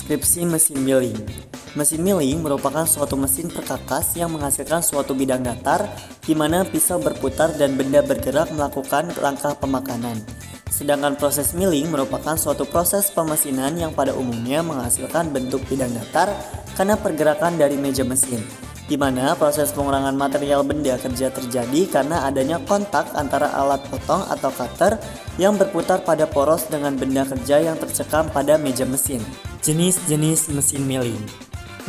Deskripsi mesin milling. Mesin milling merupakan suatu mesin perkakas yang menghasilkan suatu bidang datar di mana pisau berputar dan benda bergerak melakukan langkah pemakanan. Sedangkan proses milling merupakan suatu proses pemesinan yang pada umumnya menghasilkan bentuk bidang datar karena pergerakan dari meja mesin, di mana proses pengurangan material benda kerja terjadi karena adanya kontak antara alat potong atau cutter yang berputar pada poros dengan benda kerja yang tercekam pada meja mesin. Jenis-jenis mesin milling.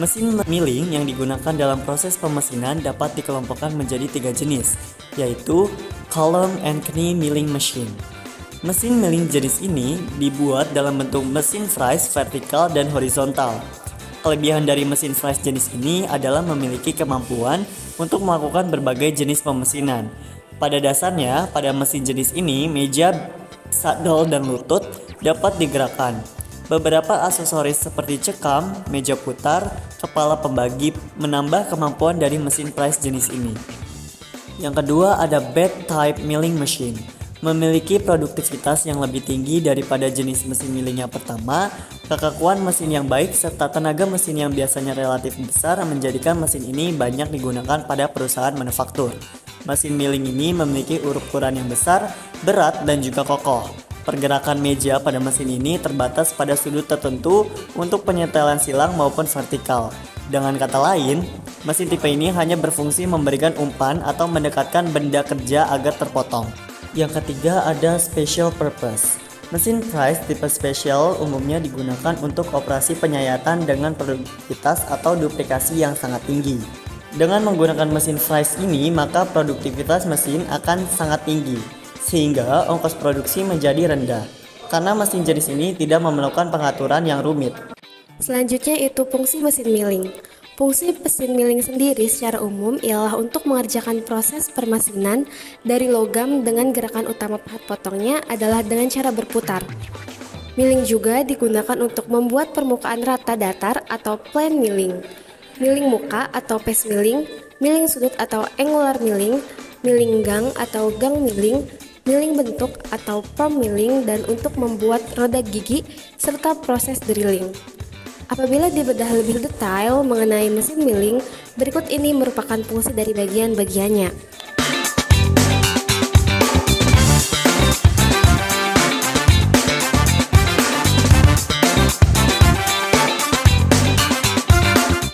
Mesin milling yang digunakan dalam proses pemesinan dapat dikelompokkan menjadi 3 jenis, yaitu column and knee milling machine. Mesin milling jenis ini dibuat dalam bentuk mesin fries vertikal dan horizontal. Kelebihan dari mesin fries jenis ini adalah memiliki kemampuan untuk melakukan berbagai jenis pemesinan. Pada dasarnya, pada mesin jenis ini, meja, saddle, dan lutut dapat digerakkan. Beberapa aksesoris seperti cekam, meja putar, kepala pembagi menambah kemampuan dari mesin fries jenis ini. Yang kedua ada bed type milling machine. Memiliki produktivitas yang lebih tinggi daripada jenis mesin milling yang pertama, kekakuan mesin yang baik serta tenaga mesin yang biasanya relatif besar menjadikan mesin ini banyak digunakan pada perusahaan manufaktur. Mesin milling ini memiliki ukuran yang besar, berat, dan juga kokoh. Pergerakan meja pada mesin ini terbatas pada sudut tertentu untuk penyetelan silang maupun vertikal. Dengan kata lain, mesin tipe ini hanya berfungsi memberikan umpan atau mendekatkan benda kerja agar terpotong. Yang ketiga ada special purpose. Mesin fries tipe special umumnya digunakan untuk operasi penyayatan dengan produktivitas atau duplikasi yang sangat tinggi. Dengan menggunakan mesin fries ini, maka produktivitas mesin akan sangat tinggi, sehingga ongkos produksi menjadi rendah, karena mesin jenis ini tidak memerlukan pengaturan yang rumit. Selanjutnya itu fungsi mesin milling. Fungsi mesin milling sendiri secara umum ialah untuk mengerjakan proses permesinan dari logam dengan gerakan utama pahat potongnya adalah dengan cara berputar. Milling juga digunakan untuk membuat permukaan rata datar atau plane milling, milling muka atau face milling, milling sudut atau angular milling, milling gang atau gang milling, milling bentuk atau form milling, dan untuk membuat roda gigi serta proses drilling. Apabila dibedah lebih detail mengenai mesin milling, berikut ini merupakan fungsi dari bagian-bagiannya.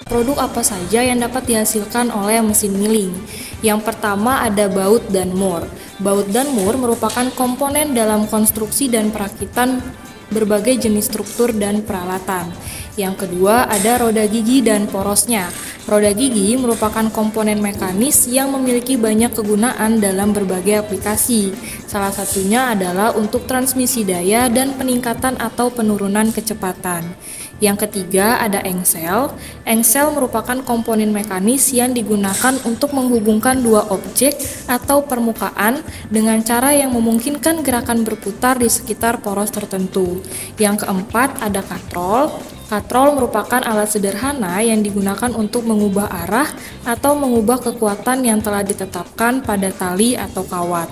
Produk apa saja yang dapat dihasilkan oleh mesin milling? Yang pertama ada baut dan mur. Baut dan mur merupakan komponen dalam konstruksi dan perakitan berbagai jenis struktur dan peralatan. Yang kedua ada roda gigi dan porosnya. Roda gigi merupakan komponen mekanis yang memiliki banyak kegunaan dalam berbagai aplikasi. Salah satunya adalah untuk transmisi daya dan peningkatan atau penurunan kecepatan. Yang ketiga ada engsel. Engsel merupakan komponen mekanis yang digunakan untuk menghubungkan dua objek atau permukaan dengan cara yang memungkinkan gerakan berputar di sekitar poros tertentu. Yang keempat ada katrol. Katrol merupakan alat sederhana yang digunakan untuk mengubah arah atau mengubah kekuatan yang telah ditetapkan pada tali atau kawat.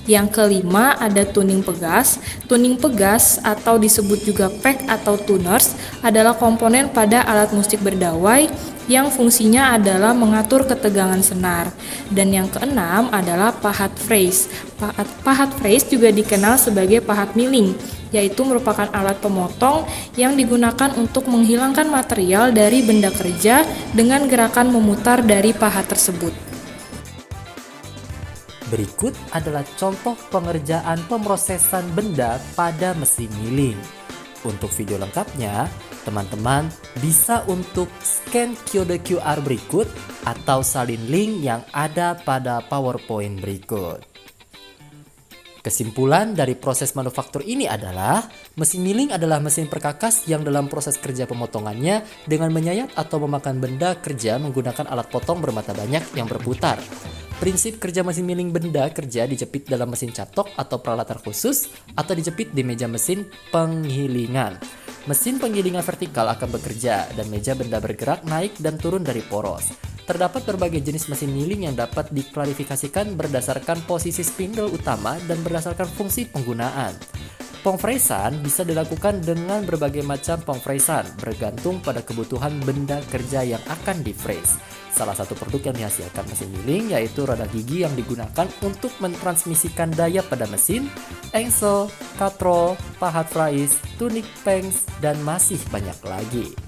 Yang kelima ada tuning pegas. Tuning pegas atau disebut juga peg atau tuners adalah komponen pada alat musik berdawai yang fungsinya adalah mengatur ketegangan senar. Dan yang keenam adalah pahat phrase. Pahat phrase juga dikenal sebagai pahat milling, yaitu merupakan alat pemotong yang digunakan untuk menghilangkan material dari benda kerja dengan gerakan memutar dari pahat tersebut. Berikut adalah contoh pengerjaan pemrosesan benda pada mesin milling. Untuk video lengkapnya, teman-teman bisa untuk scan kode QR berikut atau salin link yang ada pada PowerPoint berikut. Kesimpulan dari proses manufaktur ini adalah mesin milling adalah mesin perkakas yang dalam proses kerja pemotongannya dengan menyayat atau memakan benda kerja menggunakan alat potong bermata banyak yang berputar. Prinsip kerja mesin milling benda kerja dijepit dalam mesin catok atau peralatan khusus atau dijepit di meja mesin penggilingan. Mesin penggilingan vertikal akan bekerja dan meja benda bergerak naik dan turun dari poros. Terdapat berbagai jenis mesin milling yang dapat diklarifikasikan berdasarkan posisi spindle utama dan berdasarkan fungsi penggunaan. Pengfresan bisa dilakukan dengan berbagai macam pengfresan, bergantung pada kebutuhan benda kerja yang akan di-freeze. Salah satu produk yang dihasilkan mesin milling yaitu roda gigi yang digunakan untuk mentransmisikan daya pada mesin, engsel, katrol, pahat frais, tunik pengs, dan masih banyak lagi.